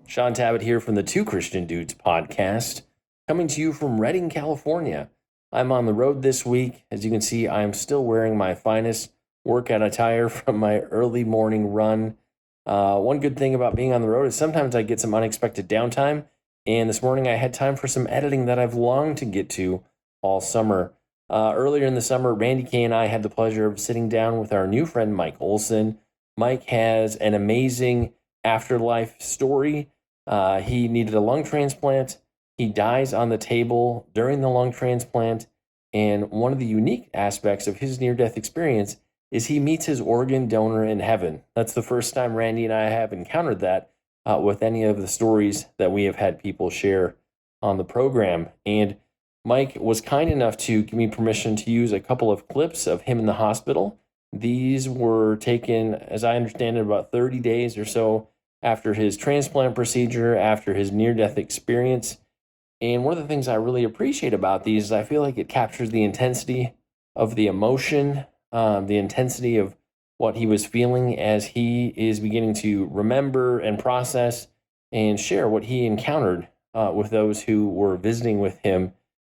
Sean Tabbitt here from the Two Christian Dudes podcast, coming to you from Redding, California. I'm on the road this week. As you can see, I'm still wearing my finest workout attire from my early morning run. One good thing about being on the road is sometimes I get some unexpected downtime, and this morning I had time for some editing that I've longed to get to all summer. Earlier in the summer, Randy Kay and I had the pleasure of sitting down with our new friend Mike Olson. Mike has an amazing afterlife story. He needed a lung transplant. He dies on the table during the lung transplant. And one of the unique aspects of his near-death experience is he meets his organ donor in heaven. That's the first time Randy and I have encountered that with any of the stories that we have had people share on the program. And Mike was kind enough to give me permission to use a couple of clips of him in the hospital. These were taken, as I understand it, about 30 days or so after his transplant procedure, after his near-death experience. And one of the things I really appreciate about these is I feel like it captures the intensity of the emotion, the intensity of what he was feeling as he is beginning to remember and process and share what he encountered with those who were visiting with him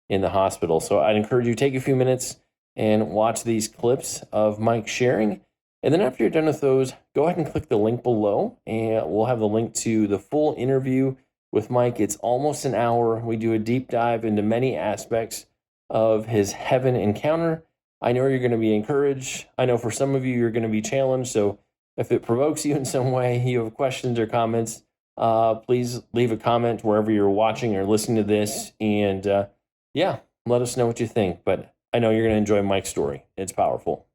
in the hospital. So I'd encourage you to take a few minutes and watch these clips of Mike sharing. And then after you're done with those, go ahead and click the link below, and we'll have the link to the full interview with Mike. It's almost an hour. We do a deep dive into many aspects of his heaven encounter. I know you're going to be encouraged. I know for some of you, you're going to be challenged. So if it provokes you in some way, you have questions or comments, please leave a comment wherever you're watching or listening to this. And let us know what you think. But I know you're going to enjoy Mike's story. It's powerful.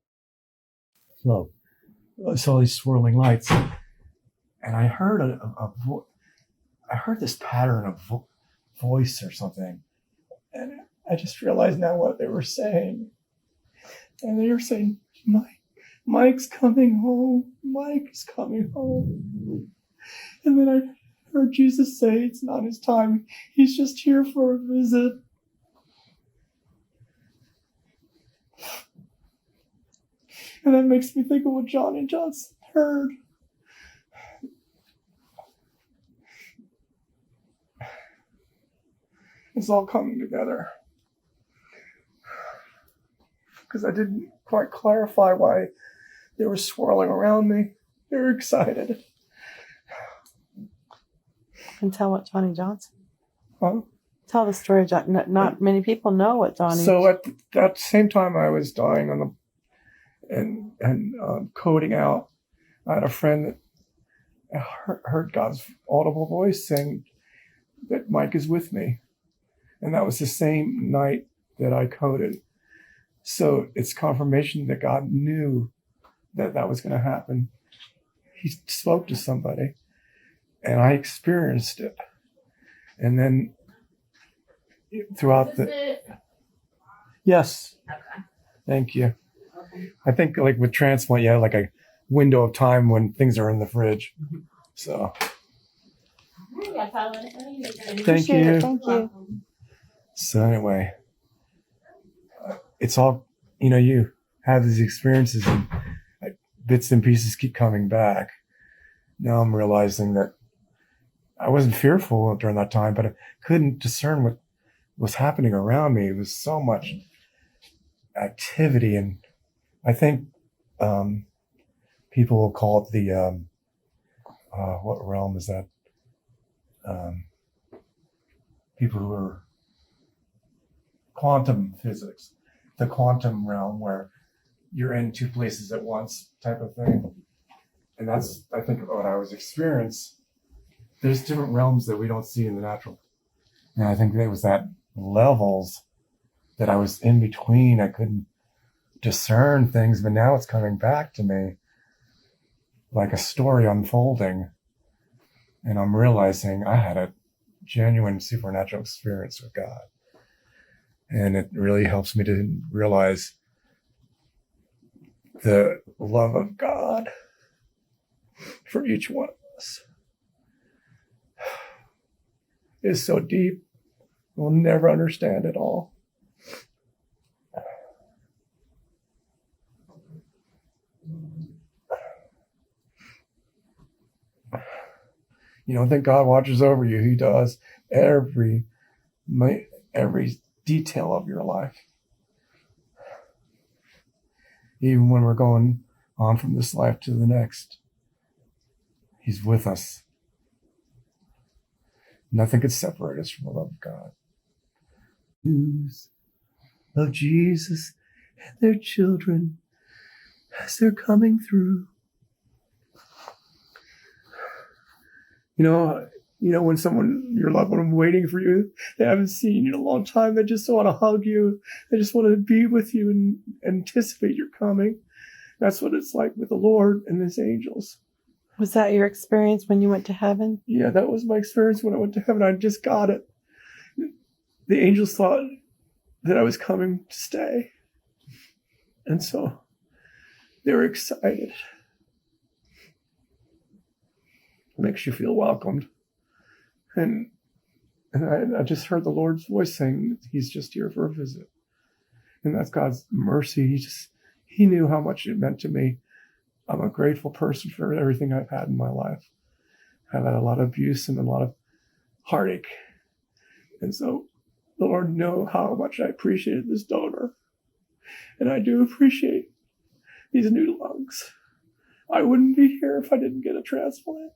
So I saw these swirling lights, and I heard I heard this pattern of voice or something, and I just realized now what they were saying. And they were saying, Mike's coming home. Mike's coming home. And then I heard Jesus say, it's not his time. He's just here for a visit. And that makes me think of what Johnny Johnson heard. It's all coming together. Because I didn't quite clarify why they were swirling around me. They were excited. And tell what Johnny Johnson. Huh? Tell the story. Not many people know what Johnny. So at that same time I was dying on the and coding out, I had a friend that heard God's audible voice saying that Mike is with me. And that was the same night that I coded. So it's confirmation that God knew that that was going to happen. He spoke to somebody, and I experienced it. And then throughout Yes. Okay. Thank you. I think like with transplant, you have like a window of time when things are in the fridge. So thank you. Thank you. So anyway, it's all, you have these experiences and bits and pieces keep coming back. Now I'm realizing that I wasn't fearful during that time, but I couldn't discern what was happening around me. It was so much activity. And I think people will call it the, what realm is that? People who are quantum physics, the quantum realm where you're in two places at once type of thing. And that's, I think, what I was experiencing. There's different realms that we don't see in the natural. And I think there was that levels that I was in between. I couldn't discern things, but now it's coming back to me like a story unfolding. And I'm realizing I had a genuine supernatural experience with God. And it really helps me to realize the love of God for each one of us is so deep, we'll never understand it all. You don't think God watches over you? He does. Every detail of your life. Even when we're going on from this life to the next, He's with us. Nothing could separate us from the love of God. News of Jesus and their children as they're coming through. When someone, your loved one, waiting for you, they haven't seen you in a long time, they just want to hug you. They just want to be with you and anticipate your coming. That's what it's like with the Lord and His angels. Was that your experience when you went to heaven? Yeah, that was my experience when I went to heaven. I just got it. The angels thought that I was coming to stay. And so they were excited. It makes you feel welcomed. And I just heard the Lord's voice saying He's just here for a visit. And that's God's mercy. He knew how much it meant to me. I'm a grateful person for everything I've had in my life. I've had a lot of abuse and a lot of heartache. And so the Lord knew how much I appreciated this donor. And I do appreciate these new lungs. I wouldn't be here if I didn't get a transplant.